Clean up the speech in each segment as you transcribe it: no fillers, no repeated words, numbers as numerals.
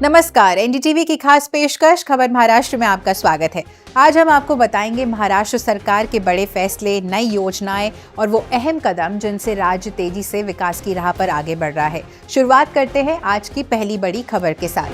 नमस्कार, एनडीटीवी की खास पेशकश खबर महाराष्ट्र में आपका स्वागत है। आज हम आपको बताएंगे महाराष्ट्र सरकार के बड़े फैसले, नई योजनाएं और वो अहम कदम जिनसे राज्य तेजी से विकास की राह पर आगे बढ़ रहा है। शुरुआत करते हैं आज की पहली बड़ी खबर के साथ।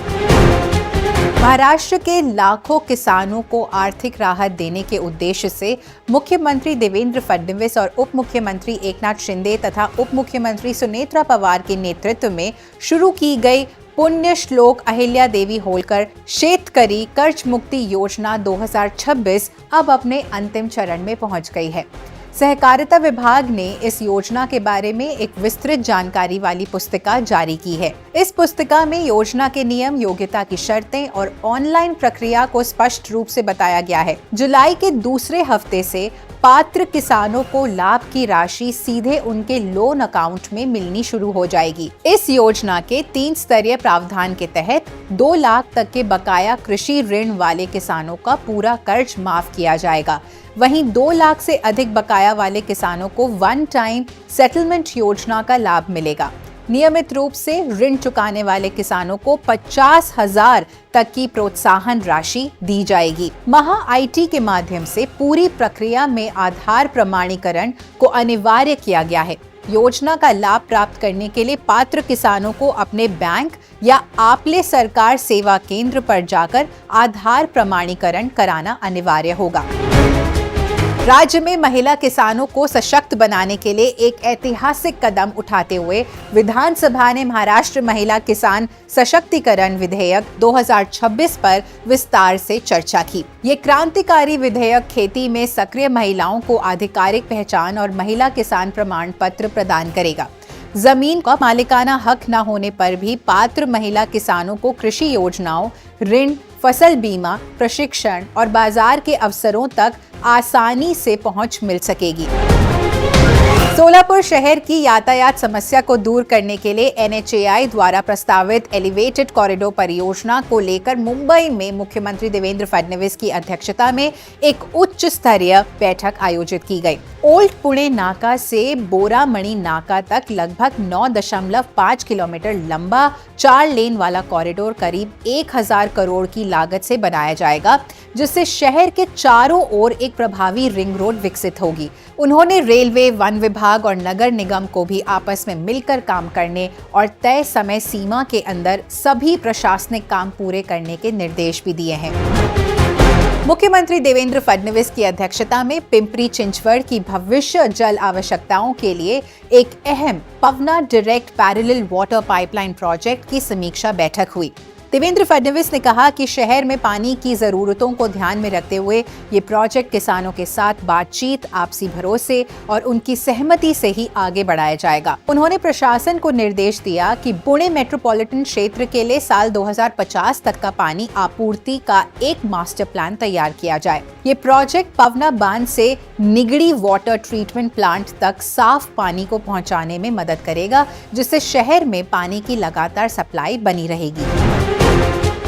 महाराष्ट्र के लाखों किसानों को आर्थिक राहत देने के उद्देश्य से मुख्यमंत्री देवेंद्र फडणवीस और उप मुख्यमंत्री एकनाथ शिंदे तथा उप मुख्यमंत्री सुनेत्रा पवार के नेतृत्व में शुरू की गई पुण्य श्लोक अहिल्या देवी होलकर शेतकरी कर्ज मुक्ति योजना 2026 अब अपने अंतिम चरण में पहुंच गई है। सहकारिता विभाग ने इस योजना के बारे में एक विस्तृत जानकारी वाली पुस्तिका जारी की है। इस पुस्तिका में योजना के नियम, योग्यता की शर्तें और ऑनलाइन प्रक्रिया को स्पष्ट रूप से बताया गया है। जुलाई के दूसरे हफ्ते से पात्र किसानों को लाभ की राशि सीधे उनके लोन अकाउंट में मिलनी शुरू हो जाएगी। इस योजना के 3 स्तरीय प्रावधान के तहत 2 लाख तक के बकाया कृषि ऋण वाले किसानों का पूरा कर्ज माफ किया जाएगा। वहीं 2 लाख से अधिक बकाया वाले किसानों को वन टाइम सेटलमेंट योजना का लाभ मिलेगा। नियमित रूप से ऋण चुकाने वाले किसानों को 50,000 तक की प्रोत्साहन राशि दी जाएगी। महा आईटी के माध्यम से पूरी प्रक्रिया में आधार प्रमाणीकरण को अनिवार्य किया गया है। योजना का लाभ प्राप्त करने के लिए पात्र किसानों को अपने बैंक या आपले सरकार सेवा केंद्र पर जाकर आधार प्रमाणीकरण कराना अनिवार्य होगा। राज्य में महिला किसानों को सशक्त बनाने के लिए एक ऐतिहासिक कदम उठाते हुए विधानसभा ने महाराष्ट्र महिला किसान सशक्तिकरण विधेयक 2026 पर विस्तार से चर्चा की। ये क्रांतिकारी विधेयक खेती में सक्रिय महिलाओं को आधिकारिक पहचान और महिला किसान प्रमाण पत्र प्रदान करेगा। जमीन का मालिकाना हक न होने पर भी पात्र महिला किसानों को कृषि योजनाओं, ऋण, फसल बीमा, प्रशिक्षण और बाजार के अवसरों तक आसानी से पहुंच मिल सकेगी। सोलापुर शहर की यातायात समस्या को दूर करने के लिए एनएचएआई द्वारा प्रस्तावित एलिवेटेड कॉरिडोर परियोजना को लेकर मुंबई में मुख्यमंत्री देवेंद्र फडणवीस की अध्यक्षता में एक उच्च स्तरीय बैठक आयोजित की गई। ओल्ड पुणे नाका से बोरामणि नाका तक लगभग 9.5 किलोमीटर लंबा 4 लेन वाला कॉरिडोर करीब 1000 करोड़ की लागत से बनाया जाएगा, जिससे शहर के चारों ओर एक प्रभावी रिंग रोड विकसित होगी। उन्होंने रेलवे, वन विभाग और नगर निगम को भी आपस में मिलकर काम करने और तय समय सीमा के अंदर सभी प्रशासनिक काम पूरे करने के निर्देश भी दिए हैं। मुख्यमंत्री देवेंद्र फडणवीस की अध्यक्षता में पिंपरी चिंचवड़ की भविष्य जल आवश्यकताओं के लिए एक अहम Pavana direct parallel water pipeline project की समीक्षा बैठक हुई। देवेंद्र फडणवीस ने कहा कि शहर में पानी की जरूरतों को ध्यान में रखते हुए ये प्रोजेक्ट किसानों के साथ बातचीत, आपसी भरोसे और उनकी सहमति से ही आगे बढ़ाया जाएगा। उन्होंने प्रशासन को निर्देश दिया कि पुणे मेट्रोपॉलिटन क्षेत्र के लिए साल 2050 तक का पानी आपूर्ति का एक मास्टर प्लान तैयार किया जाए। ये प्रोजेक्ट पवना बांध से निगड़ी वाटर ट्रीटमेंट प्लांट तक साफ पानी को पहुंचाने में मदद करेगा, जिससे शहर में पानी की लगातार सप्लाई बनी रहेगी।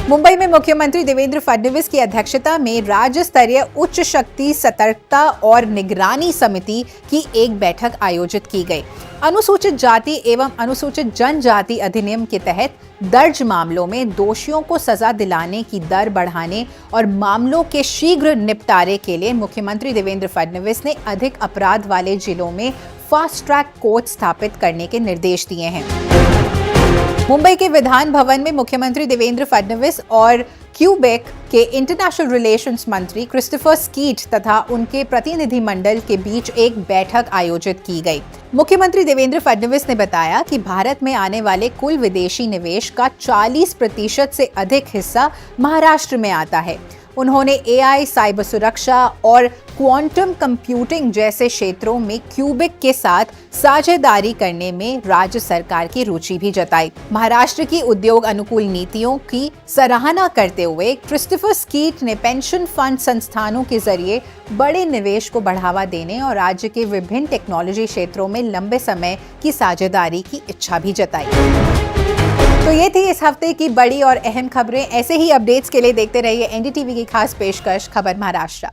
मुंबई में मुख्यमंत्री देवेंद्र फडणवीस की अध्यक्षता में राज्य स्तरीय उच्च शक्ति सतर्कता और निगरानी समिति की एक बैठक आयोजित की गई। अनुसूचित जाति एवं अनुसूचित जनजाति अधिनियम के तहत दर्ज मामलों में दोषियों को सजा दिलाने की दर बढ़ाने और मामलों के शीघ्र निपटारे के लिए मुख्यमंत्री देवेंद्र फडणवीस ने अधिक अपराध वाले जिलों में फास्ट ट्रैक कोर्ट स्थापित करने के निर्देश दिए हैं। मुंबई के विधान भवन में मुख्यमंत्री देवेंद्र फडणवीस और क्यूबेक के इंटरनेशनल रिलेशंस मंत्री क्रिस्टोफर स्कीट तथा उनके प्रतिनिधिमंडल के बीच एक बैठक आयोजित की गई। मुख्यमंत्री देवेंद्र फडणवीस ने बताया कि भारत में आने वाले कुल विदेशी निवेश का 40% से अधिक हिस्सा महाराष्ट्र में आता है। उन्होंने एआई, साइबर सुरक्षा और क्वांटम कंप्यूटिंग जैसे क्षेत्रों में क्यूबिक के साथ साझेदारी करने में राज्य सरकार की रुचि भी जताई। महाराष्ट्र की उद्योग अनुकूल नीतियों की सराहना करते हुए क्रिस्टोफर स्कीट ने पेंशन फंड संस्थानों के जरिए बड़े निवेश को बढ़ावा देने और राज्य के विभिन्न टेक्नोलॉजी क्षेत्रों में लंबे समय की साझेदारी की इच्छा भी जताई। तो ये थी इस हफ्ते की बड़ी और अहम खबरें। ऐसे ही अपडेट्स के लिए देखते रहिए एनडीटीवी की खास पेशकश खबर महाराष्ट्र।